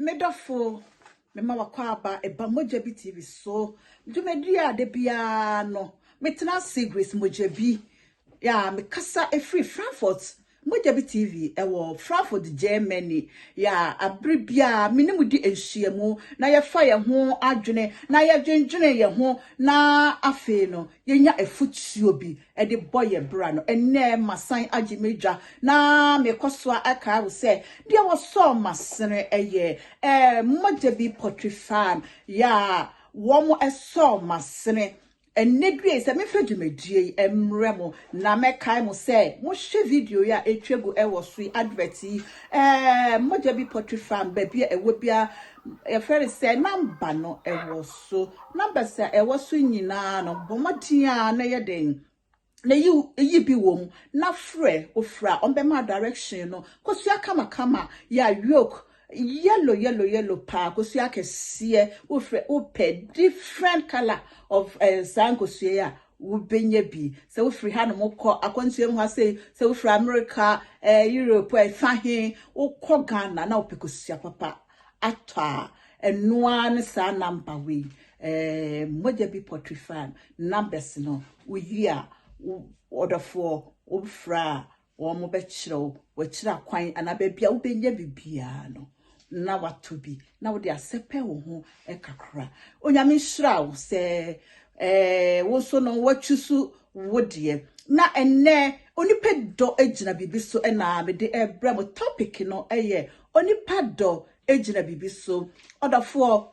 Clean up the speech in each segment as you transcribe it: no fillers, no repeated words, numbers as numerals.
medafo mema wakwaba eba Mojabi TV so dumedia de bia no metena Grace Mojabi ya mekasa free Frankfurt Mojabi TV ewo Frankfurt Germany ya abribia minimudi enhyiamu na ye fa ye ho adwene na ye dwendwene ye ho na afe no yenya efutuo bi e de boye bra no enne masan agimedwa na mekoso aka wo se de wo so masene eye Mojabi Poultry Farm ya wo mo eso masene enedue se me fedumedie emremo na mekai mo se mo hwe video ya etwegu ewo so adverti Mojabi Poultry Farm baby ewo bia e fere se number no ewo so number se ewo so nyina no bomodia na ye den na yi bi wom na frɛ ofra on be ma direction no kosua kama ya yoke yellow pa kosua kese ofre ope different color of sankosua ya ubenye bi se ofri ha no mokɔ akwantuam ha se ofri America Europe fahin ukɔ Ghana na opekosua papa atwa enoa ne sa number we Mojabi Poultry Farm numbers no we order for ofra wo mo be kyerɛw wo kyerɛ kwan anaba bia wo benya bibia no na watobi na wo de asepe wo ho kakra onyame hyira wo se wo so no watwusu wo de na enne onipa do agina bibi so na me de ebra mo topic no onipa do agina bibi so order for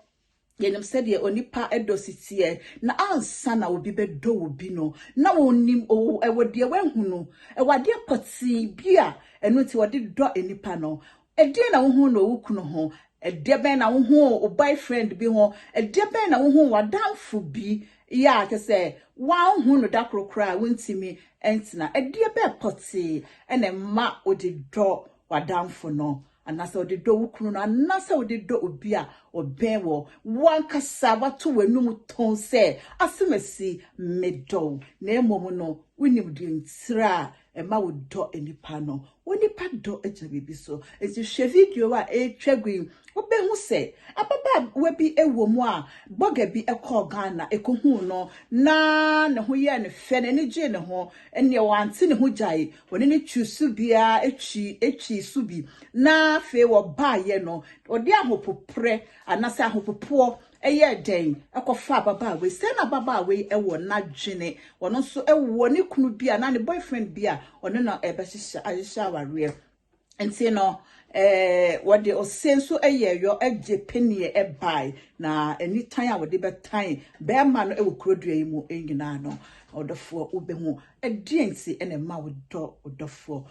yenim said ye onipa edositie na ansa na obi bedo obi no na wonim ewode wenhunu ewade poti bia eno ti wode do enipa no ede na wo hu no wukunu ho ede ben na wo hu o boyfriend bi ho ede ben na wo hu wadanfo bi ya ke se wa hu no dakrokra wontimi entina ede be poti ene ma ode do wadanfo no anasa ode do wukunu no anasa ode do obi a obenwo wankasa wato wanum ton se asemasi medo na emom no winim de ntira ema wodo enipa no onipa do agya bibi so ezi hwe video a etwagui obehu se ababa wabi ewomu a boga bi ekọ Ghana ekohu no na ne ho ye ne fe ne gye ne ho ene wante ne ho jai woni ne twusu bia etwi subi na fe wo baaye no ode ahopopre anasa ahopopo eye den ekofa baba we se na baba we ewo na dwene wono so ewo ne kunu bia na ne boyfriend bia ono na ebehihya ahisha aware enti no wode osenso eyeyo agye penie ebai na anytime a wode betan be ma no ewo kurodua yi mu enyina no odofo obehu ediensi ene ma odofo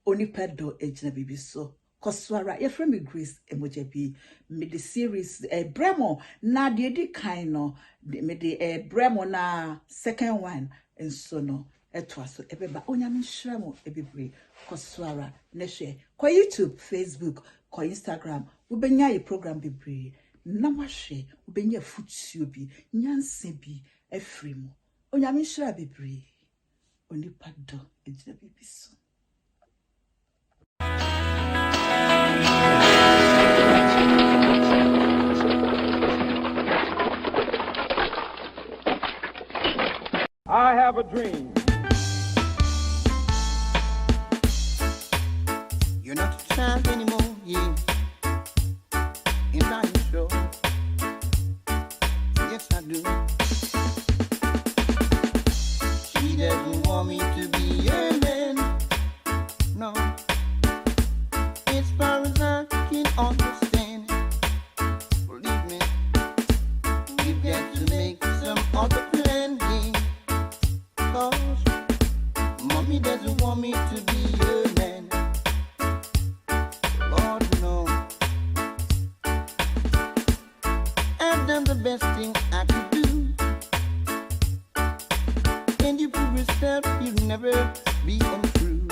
onipa do ejina bibi so Koswara, ye from Grace Mojabi, me the series Bremo na de di kind me the Bremo na second one and so no etwaso ebeba onyame shramo ebebre Koswara neshe kwa YouTube, Facebook, kwa Instagram ubenya ye program bebre na wahwe ubenya futuo bi nyanse bi efrimo onyame shra bebre onipa do ejina bibiso. I have a dream. You're not a child anymore, yeah. And I'm sure. Yes, I do. She doesn't want me to be a man. No. As far as I can understand, believe me, we've got to make some other plan, yeah. Cause mommy doesn't want me to be a man. Lord, no. I've done the best thing I could do. And you prove yourself, you'll never be untrue.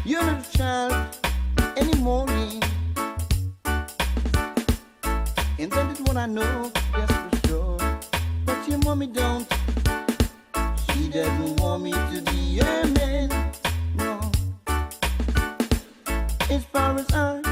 You're not a child anymore, yeah. And that is what I know, yes for sure. But your mommy don't. She doesn't want me to be a man, no. As far as I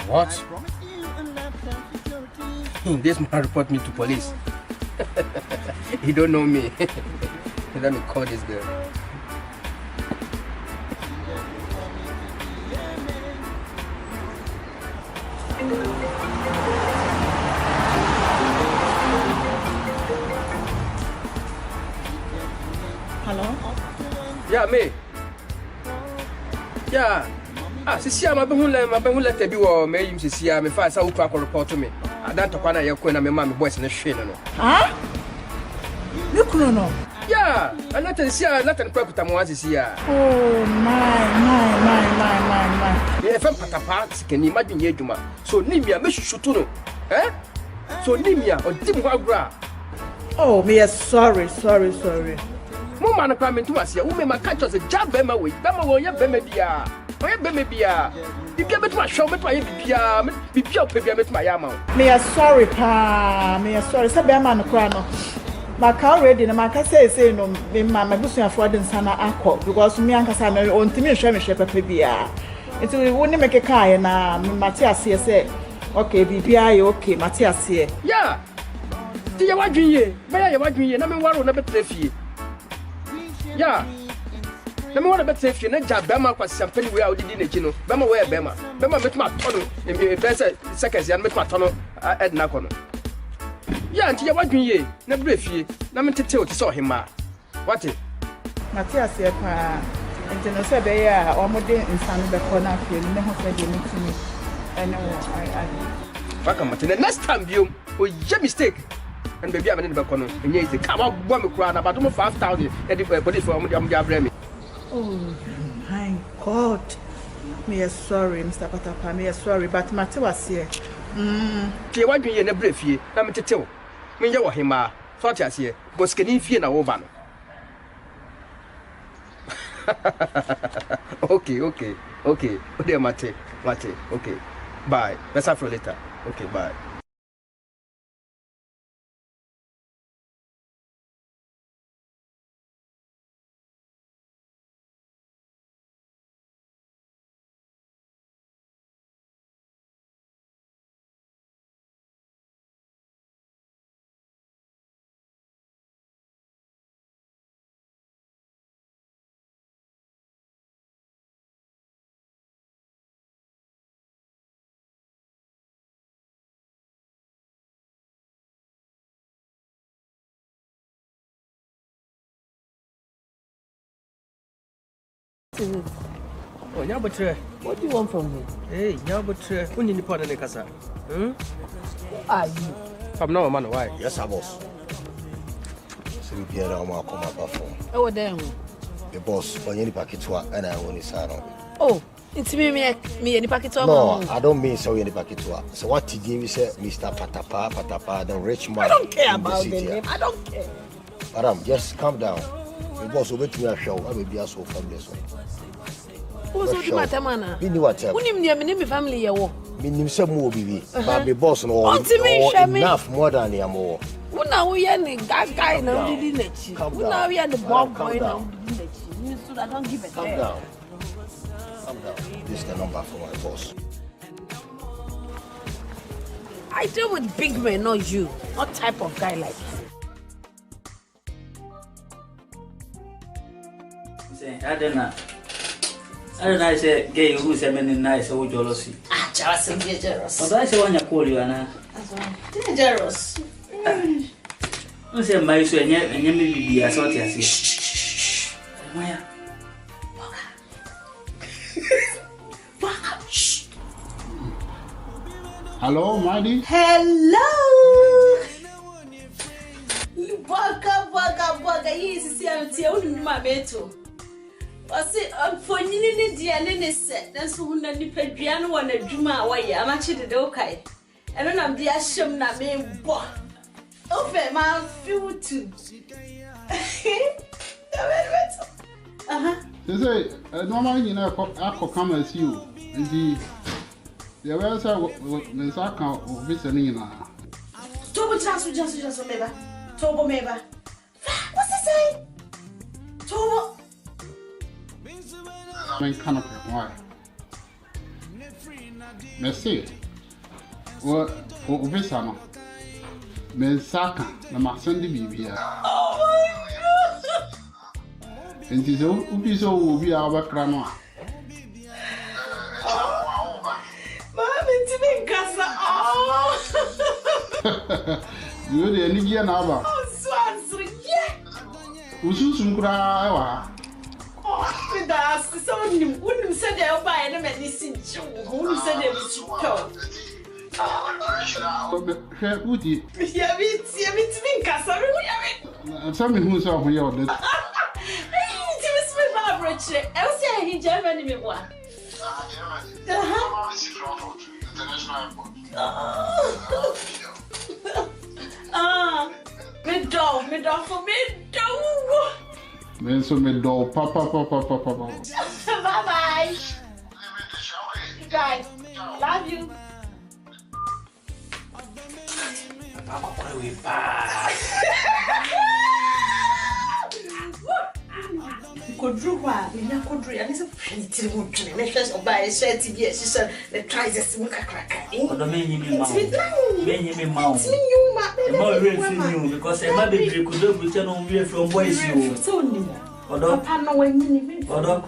What? Promise you a lifetime security. This man report me to police. He don't know me. Let me call this girl. Hello? Yeah, me. Yeah. Sisi ama be hu letter bi wo me yim sisi me fa sa wo kwa report to me. Adan to kwa na ye ko na me ma me boys na hwe no. Huh? You couldn't know. Yeah, and letter sisi letter kwa kuta mo sisi ya. Oh my. Me fa patapa sikani madwin ye dwuma. So nimia me hwutu no. Eh? So nimia odim ho agura. Oh, me sorry. Mo man kwa me ntumase ya wo me ma catch us ja be ma we ye be ma bia. Oye be me bia. Bibia betuma hwe betuma ye bibia o pe bia betuma ya ma. Me sorry pa. Me sorry. Say be man kra no. Maka already na maka say no me ma busuafo de nsana akọ because me ankasa na ontimi hwe papa bia. Enti wo ni meke kai na mate ase say okay bibia ye okay mate ase. Yeah. Ti ye wadwin ye. Be ye wadwin ye na me waro na betrefie. Yeah. Na me waro betrefie na ja be ma kwa champagne we a odidi na ji no. Be ma we be ma. Be ma metuma tono. E be say seconds ya metuma tono edna kono. Yeah, nti ye wadwin ye na brefie na me tete o ti so hema. What? Mate ase pa. Enti no say be ya o mo de nsanu be ko na afie ne ho fe de mitimi. Ene wo I Faka mate the next time biom o ye mistake. And baby am ne be ko no enye easy. Ka wa gbo me kura na ba do 5,000 e di police for am di abra me. Oh my God. Me sorry, Mr. Patapa. Me sorry, but mate was here. Ti wadwin ye na brefie na me tete o. Me ye wo hema. So ati ase. Bo skani fie na wo ba no. Okay. Ode mate. Okay. Bye. Let's have for later. Okay, bye. Oh, Nyabotre. What do you want from me? Hey, Nyabotre. When you put in kasa? Who are you? I'm not a man. Why? Yes, I boss. So we get on my come up phone. Oh, damn. The boss, when you packet to and I want to sign on. Oh, it's me any packet of No, I don't mean so in the packet to. So what he give me say, Mr. Patapa, the rich man. I don't care in the about the city. name. I don't care. Madam, just calm down. The boss will wait me a show. I will be a so from this one. Who's the matter, man? We knew what Who name me family? You mean some more baby. But the boss no enough more than the more. who now we are the guy now didn't it? Who now we are the bomb boy now didn't it? So I don't give a Calm damn. down. This is the number for my boss. I deal with big men, not you. Not type of guy like you. I don't know. I say, gay who's a man in nice old jealousy. Ah, jealous, dangerous. But I say, when you call you, Anna. Dangerous. I say, my son, and you may be a sort of shh. Where? Hello, Mighty. Hello. Waka. Yes, see, I'm telling my meto. I say, I'm for you, dear, and then said, that's who the Pedriano one a Juma away. I'm actually the okay. And then I'm the Asham na me. Open my few too. They say, normally, you know, I come as you. Indeed. The way I say, when I can't visit you now. Tobo chance just meba. Tobo meba. What's he saying? Tobo. I mean, canopy, why? Merci. O visa no. Me saka na ma send bibia. Oh my God. Enti so ubi so obi a obekra no a. Mama timi nkasa. You dey ni bia na aba. Oh, so answer. Yeah. Ususu nkura e wa. Oh, that's so nim. Unim said they buy na me sinchu. Unim said they sinchu. She uti. Yeah, me timi nkasa. Me. Some who say ho ye odet. Timi smith Barbara che. E o say he Germany me wa. Me do for me do. Me so me do papa. Bye. You guys, love you. Kodruwa, ina kodru, ya nisa pretty good. Me first oba shirt bi she said the trousers mu kakraka. Odo me nyi mi ma. Me nyi mi ma. Ti nyu ma. E ma we fi nyu because e ma be drink do bu che no we from boys you. So ni. Odo. Papa no wan ni me. Odo.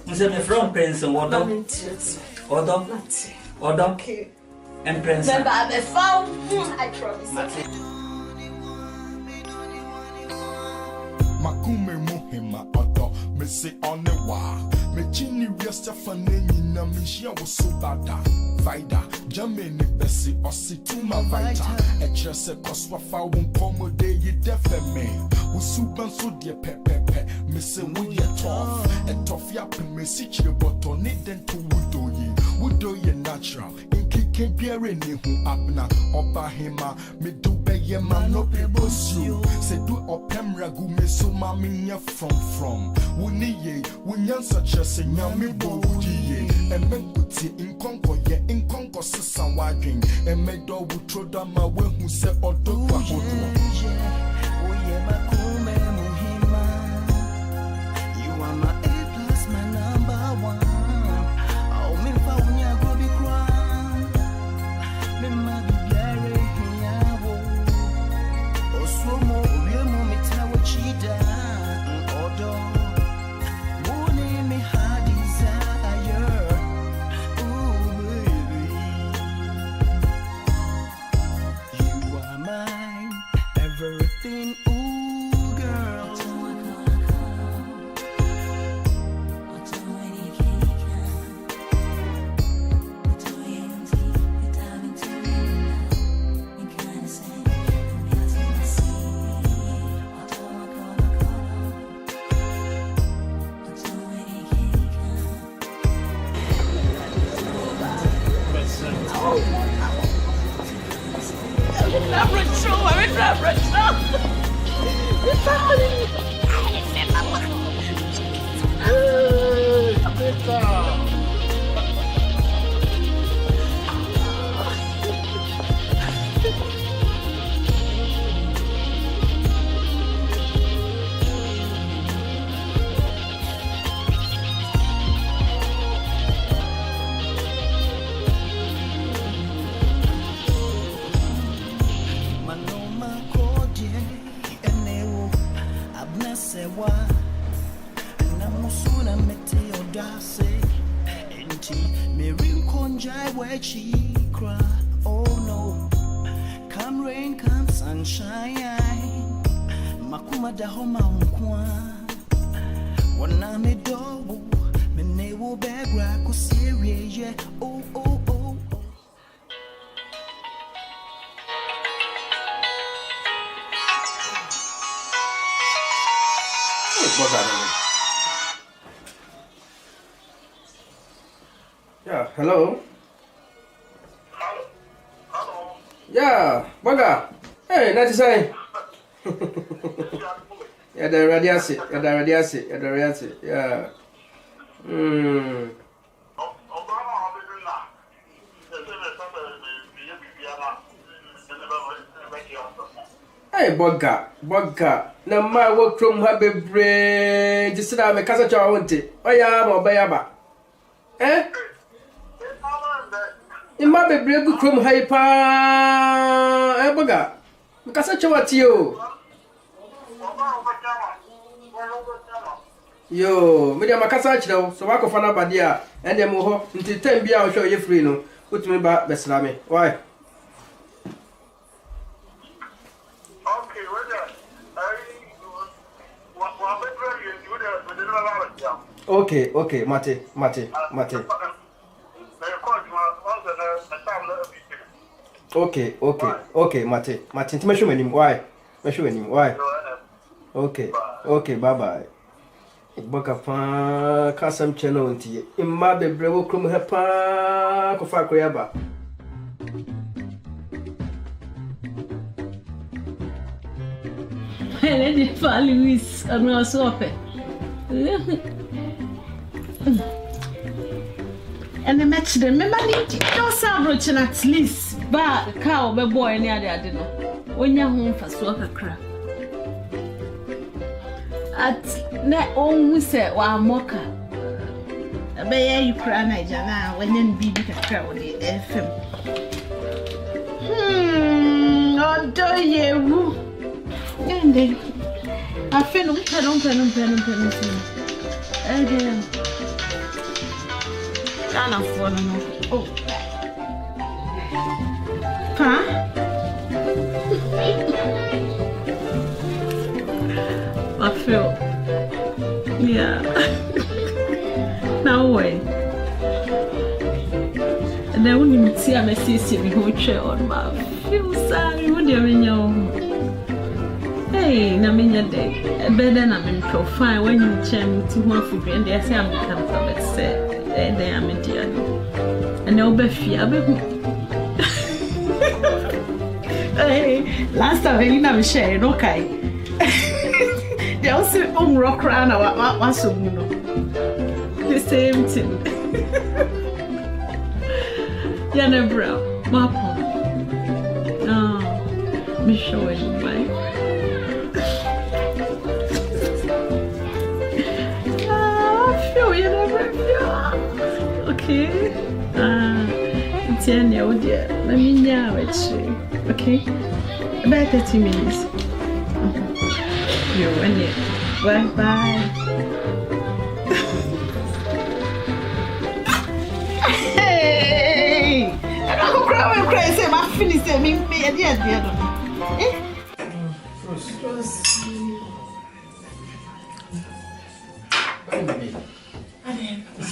Nse me from Prince Odo. Odo. Odo. Okay. And Prince. Remember I'm a found. I promise. Makume muhima odo me say on the wa me chini wiesta faneni na mishia wo bada vida jameni besi osituma vita e chese koswa fa won komo de ye defeme wo super so de pepepe me say wo ye tough e tough ya pe me si chire boto ni den to wudo ye natural inkike biere ni hu abna oba hima me do be ye man no people you say do opem ragu me so ma me from woni ye wonya such a senya me bodi ye e me kuti inkonko ye inkonko sesa wadwen e me do wo troda ma we hu se odo kwa hodo o ye makume muhima you are my A+ my number one. Oh no, come rain, come sunshine. Makuma da homa unkwa. Wana me do, me ne wo begra kusirie ye. Oh. Yeah, hello. Yeah, Baga. Hey, that's say. Yeah, the radiasi. Yeah. Hey, Baga. Na ma wo krom ha bebre. Just na me kasa cha wonte. Oya ma oba ya ba. ma be break krom hyper e boga mkasa chawati o yo me dia makasa chirawo so wako fa na bade a ende mo ho nti time bia wo hwe ye free no utumi ba besra me why okay mate okay mate nti me show manim why okay bye Boka pa kasam channel nti imma bebre wo krom he pa ko fa koyaba ele de fale Luis a nossa ope and the match the me mani no sabro chin at least ba ka be boy ni ade no onya ho mfaso kakra at na on se wa moka be ya yukra na jana wanya bibi kakra wo de FM odo yewu ende afenu penu Kana for no. Oh. Pa? I feel. Yeah. Now way. And then when you see me see me who chair on my feel sorry what do you know? Hey, na minya day. Better na me feel fine when you chair me to one food and they say I'm come from it say. And I'm in dear. And no beefy, I be. Hey, last time I didn't share, okay. They also rock around our was the same thing. Yana bro, Mapa. Oh, me showing you, right? I feel you never. Okay. Tiens, oh dear. Let me know it. Okay. About 30 minutes. You're running. Bye. Hey! I don't go crazy. My finish me at the end.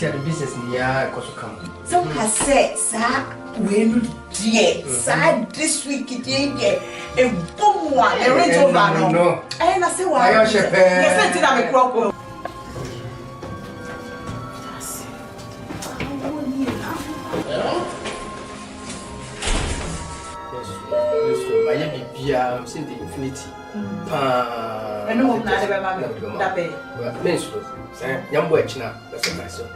the business near Kosukam. So I said, sir, when dear, sir, this week it ain't a boom one, a rental van. No, and I say, why are you saying to have a crop? I'm seeing the infinity. I know I'm not that bad. Young boy, China, that's a nice one.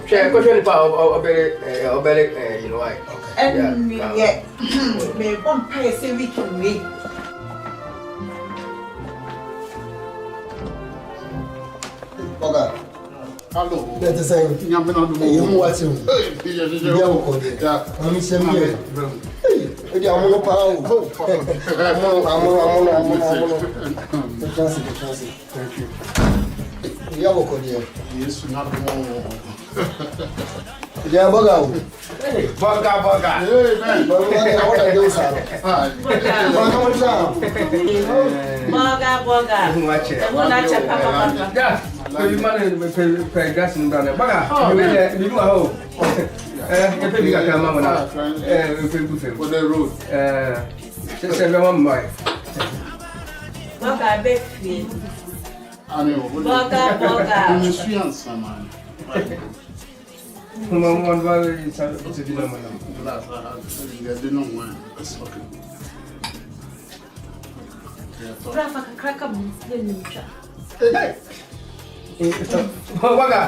Share a question about better, you know why. And yet, may one pay say we can wait. Okay. Hello. That's the same. I'm not doing You watch him. I'm saying, I'm on a pound. Thank you. Yes, not more. Yeah, Boga. Hey, Boga. Hey, man. What I do, sir. Boga. Watch it. Papa. Yeah. So you manage to pay gas in Ghana. Boga, you do a hole. You pay a camera now. For the road. Just everyone boy. Boga, baby. I know. Boga. I'm a fiancé, man. One very it's a phenomenon. They don't want it's okay. Rafa crack up. Hey. Boga.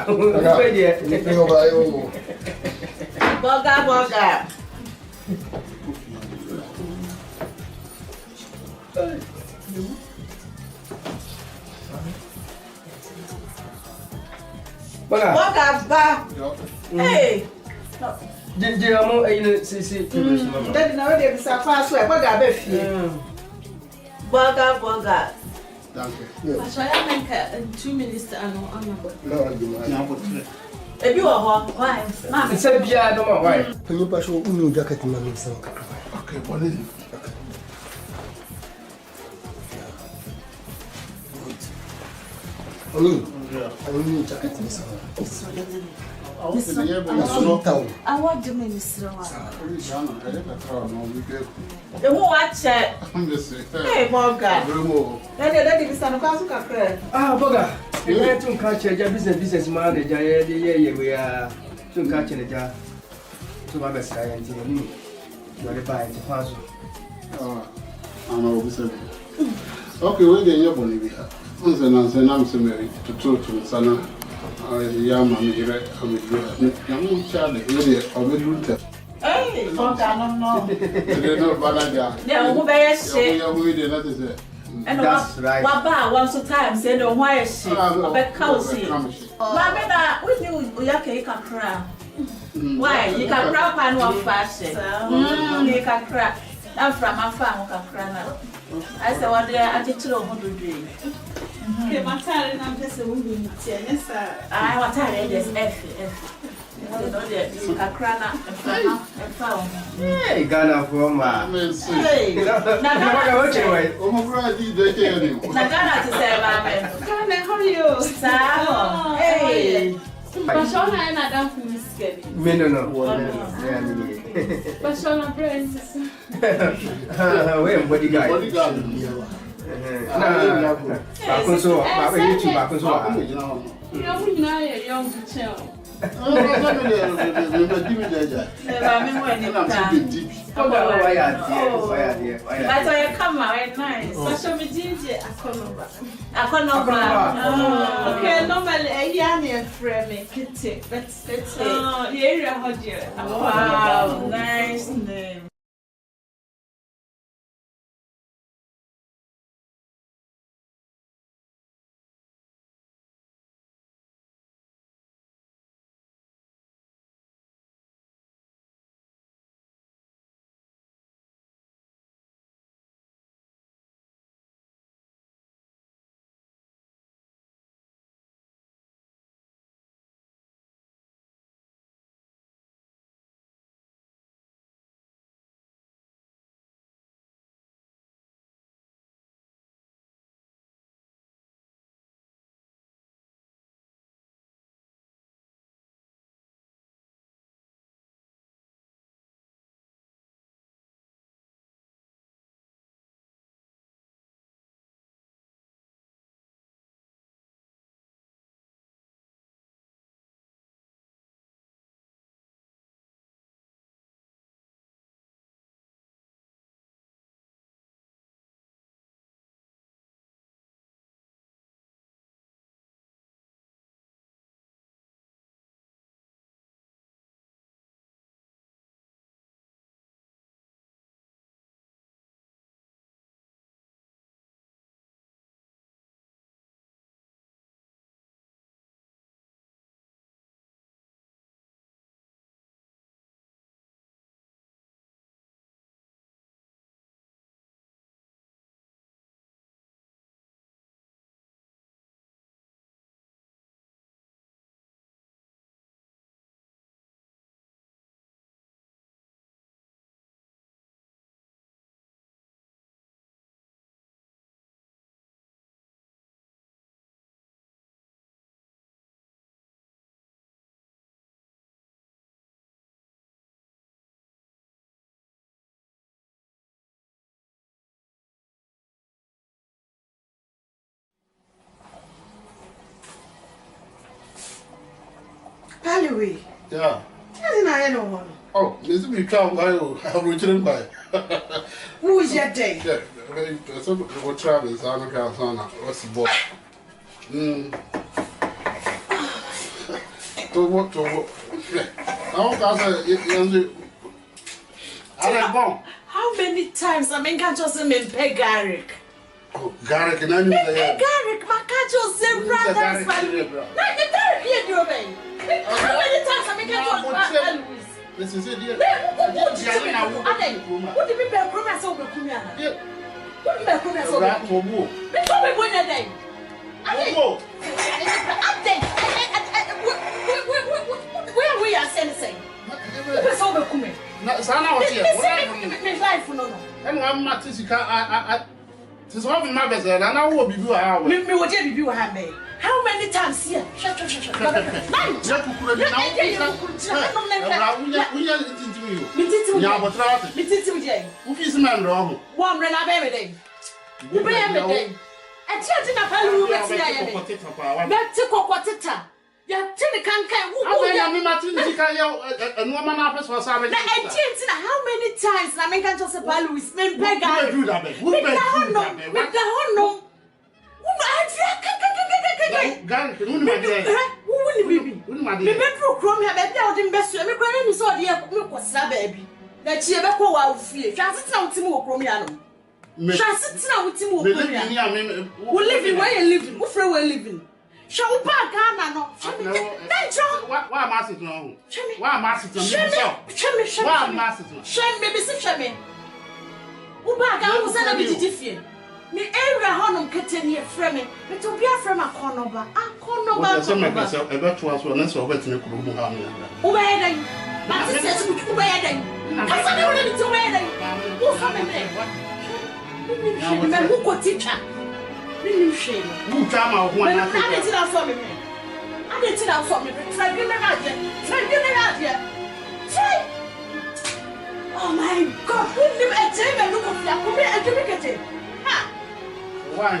Boga. Boga ba. Hey. Did amo see Daddy na we dey bisa kwa so e boga ba fie. Boga. Thank you. I try to make 2 minutes ano. Ebi wo ho. Why? Ma. it's a bia no more why Can you pass your own jacket in my mix? Okay, what is it? I need jacket in this town. I want to minister. The who watch it. I'm just saying. Hey, Boga. Daddy bisa no kwa so kakra. boga you want to catch your business man the yeah we are to catch the ja to my best I am telling you you are the buy to pass I'm over. Okay, we're getting your money. I'm sorry to Sana. Yam and here, I'm a child, a Hey, Boga no. They know Balaga. Yeah, who be she? And that's right Waba one so time say no why she. Obe kausi. Ma me na we ni uyake kakra. Why? You can cry pan one fashion. You can cry. I'm from my farm kakra na. I say what there attitude of 100. Okay, my time I'm just a woman. Yes, sir. I want to just F. You know the kakra na and found. hey Ghana from Hey. Na Ghana to say mama. Ghana, how are you? Sa. Hey. But Shona and I don't feel scared. me no But Shona friends. we am bodyguard bakunso ba YouTube bakunso You know, we know you're young child. why are there But I come out nice. Social media, I can't know. okay, normally a yarn and frame kitty. Let's the area how dear. Wow, nice name. Paliwe. Yeah. Nothing I know. Oh, this is me trying to have returned by. Who is your day? Yeah, so what Travis, I'm a son. What's the boy? To what? I don't How many times I mean, can't just mean pay Garrick? Oh, Garrick, and I knew that. Garrick, my can't just say brothers. Not the Garrick, you're doing. How many times I mean, can't just This is it. What did we bear promise over Kumiana? What did we bear promise over Kumu? Before we win a day. Where we are sensing? What's over Kumi? Sana was here. Life, no. And one Matisika, it's one of my best, and I will be you. I will you have me. How many times here? Shut. Shall we back Ghana? No, why am I sitting on? Why am I sitting on? Why am I sitting on? Shame, baby, sit me. Ubaga was an abitifian. Me area honum catania frame, but to be a frame a cornoba. A cornoba. Some of us ever to us when I saw wet in a room. Obey, but it says obey. I said, I wanted to wear them. Who's coming there? Who could teach her? Who time out one? I didn't out for me. I didn't out for me. Try to get out here. Try. Oh my God! Who live at time and look at that? Who be a communicative? Ha! Why?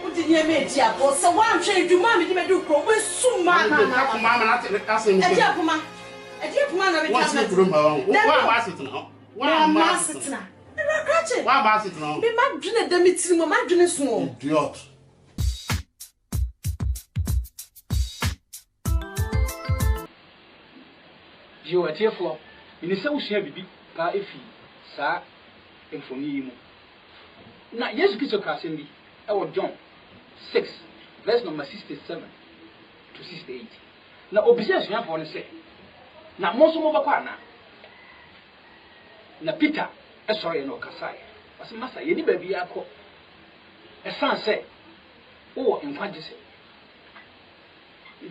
Who did you make here? So one change to mommy to do pro with so man. Mama, not asking. A dear man. A dear man of it. Why was it now? Why was it now? Why was it now? Be my dinner, the meeting, my dinner small. Idiot. You are tearful. In the South Shabby, Pa Effie, Sir, and for me. Now, yes, Kitso Cassini, our John 6, verse number 67 to 68. Now, obsess you for say. Now, most of my partner. Now, Peter. Sorry, no Kasai. As a master, you need baby. A son said, oh, in fantasy.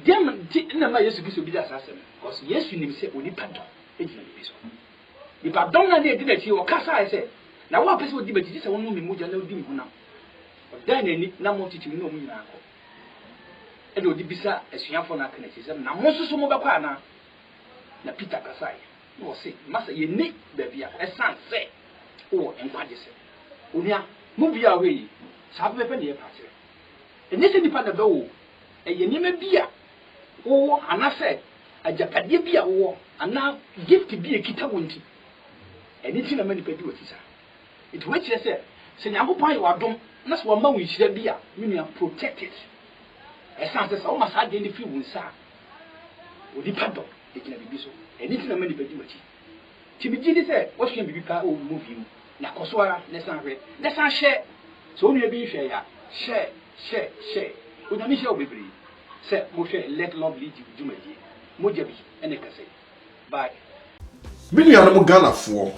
Demon didn't know yes to be the assassin, because yes, you need to say, we need pardon. If I don't know the identity or Kasai said, now what person would debate this? I won't know me more than no do now. But then I need no more teaching no me now. And would be sir as you have for criticism. Now, most of my partner, now Peter Kasai. You will say, Master, you need baby, a son say. Oh, and what is it? Unia, move your way. Sabe penny a party. And this independent though, a yenime beer. Oh, and I said, a Japadia beer war, and now give to be a kita winty. And it's in a many people with it. Which I said, Senyago Pai or Dom, that's what man we should be, meaning protected. As soon as almost had any few wounds, sir. Would depend on it can be so. And it's in a many people with it. To be did said, what can be car or move you? Na Coswara, let's not read. Let's not share. So only be share. Share. With a Michel Bibri. Said Moshe, let love lead you, Jumaji. Mojabi, and I can say. Bye. Million Ghana for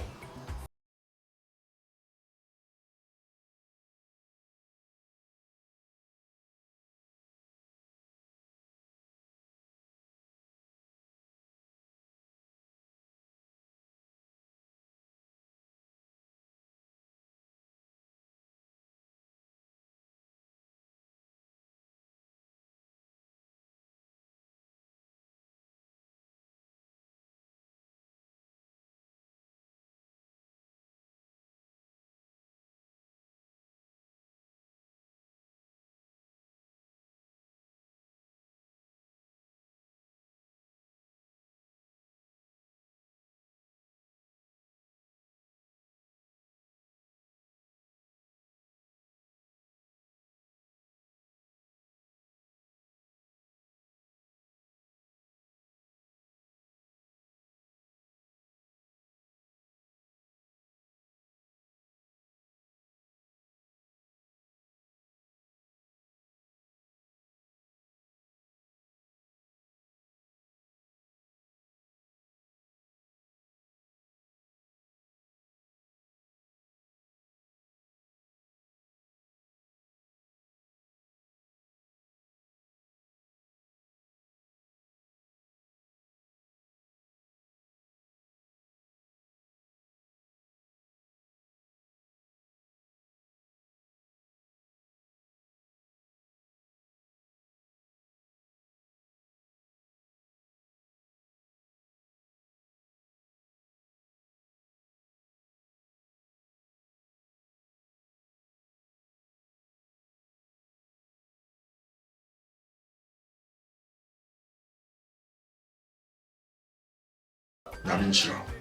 nyame nhyira wo